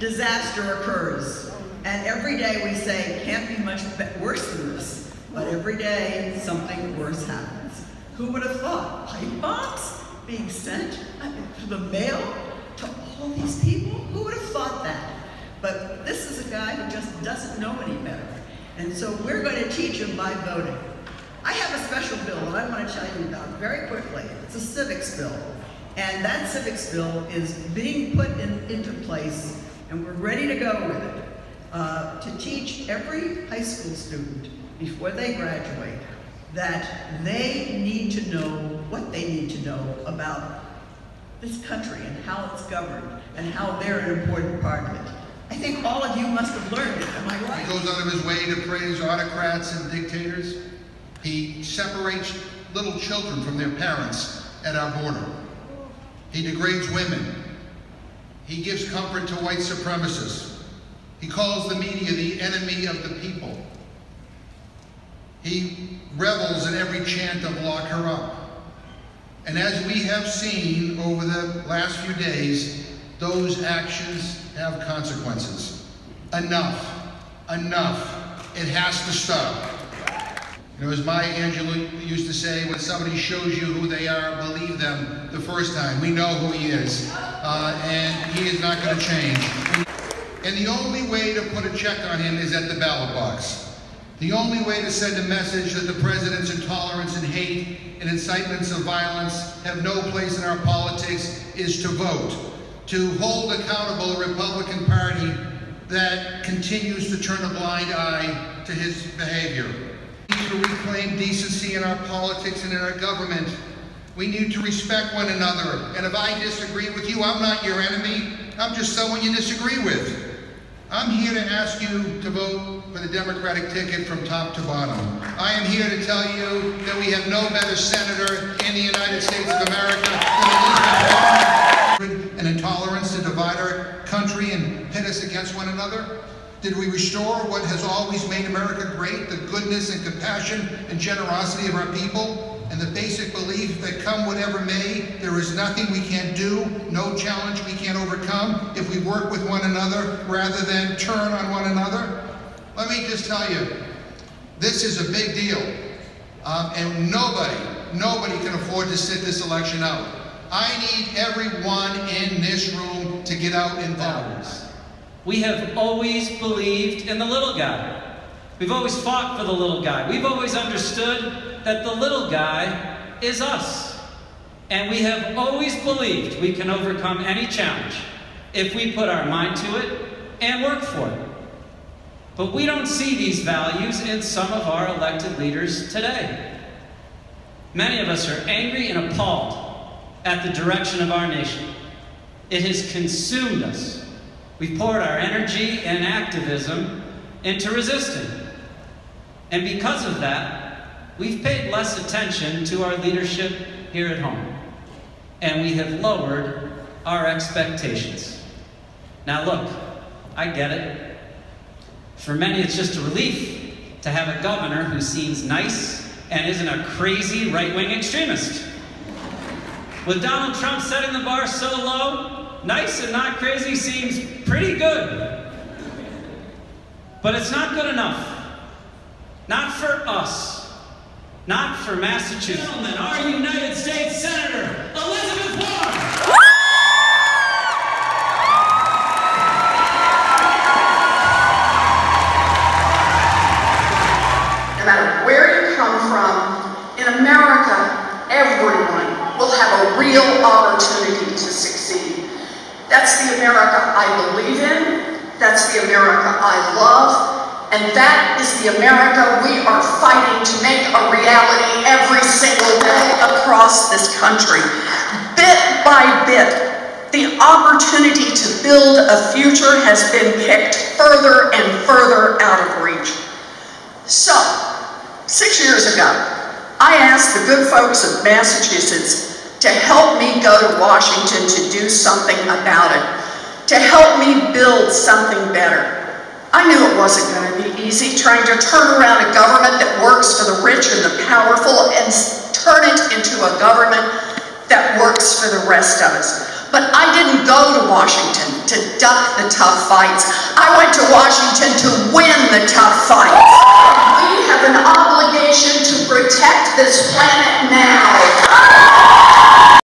disaster occurs. And every day we say, can't be much worse than this. But every day, something worse happens. Who would have thought? Pipe bombs being sent to the mail to all these people? Who would have thought that? But this is a guy who just doesn't know any better. And so we're going to teach him by voting. I have a special bill that I want to tell you about very quickly. It's a civics bill. And that civics bill is being put into place, and we're ready to go with it, to teach every high school student before they graduate that they need to know what they need to know about this country and how it's governed and how they're an important part of it. I think all of you must have learned it, am I right? He goes out of his way to praise autocrats and dictators. He separates little children from their parents at our border. He degrades women. He gives comfort to white supremacists. He calls the media the enemy of the people. He revels in every chant of lock her up. And as we have seen over the last few days, those actions have consequences. Enough. Enough. It has to stop. You know, as Maya Angelou used to say, when somebody shows you who they are, believe them the first time. We know who he is, and he is not going to change. And the only way to put a check on him is at the ballot box. The only way to send a message that the president's intolerance and hate and incitements of violence have no place in our politics is to vote, to hold accountable a Republican Party that continues to turn a blind eye to his behavior. We need to reclaim decency in our politics and in our government. We need to respect one another. And if I disagree with you, I'm not your enemy. I'm just someone you disagree with. I'm here to ask you to vote for the Democratic ticket from top to bottom. I am here to tell you that we have no better senator in the United States of America than Elizabeth Warren. And intolerance to divide our country and pit us against one another? Did we restore what has always made America great, the goodness and compassion and generosity of our people? And the basic belief that come whatever may, there is nothing we can't do, no challenge we can't overcome if we work with one another rather than turn on one another? Let me just tell you, this is a big deal. And nobody can afford to sit this election out. I need everyone in this room to get out and vote. We have always believed in the little guy. We've always fought for the little guy. We've always understood that the little guy is us. And we have always believed we can overcome any challenge if we put our mind to it and work for it. But we don't see these values in some of our elected leaders today. Many of us are angry and appalled at the direction of our nation. It has consumed us. We've poured our energy and activism into resisting. And because of that, we've paid less attention to our leadership here at home. And we have lowered our expectations. Now look, I get it. For many, it's just a relief to have a governor who seems nice and isn't a crazy right-wing extremist. With Donald Trump setting the bar so low, nice and not crazy seems pretty good. But it's not good enough. Not for us. Not for Massachusetts. Gentlemen, our United States Senator, Elizabeth Warren. No matter where you come from, in America, everyone will have a real opportunity to succeed. That's the America I believe in, that's the America I love, and that is the America we are fighting to make a reality every single day across this country. Bit by bit, the opportunity to build a future has been kicked further and further out of reach. So, 6 years ago, I asked the good folks of Massachusetts to help me go to Washington to do something about it, to help me build something better. I knew it wasn't going to be easy trying to turn around a government that works for the rich and the powerful and turn it into a government that works for the rest of us. But I didn't go to Washington to duck the tough fights. I went to Washington to win the tough fights. We have an obligation to protect this planet now.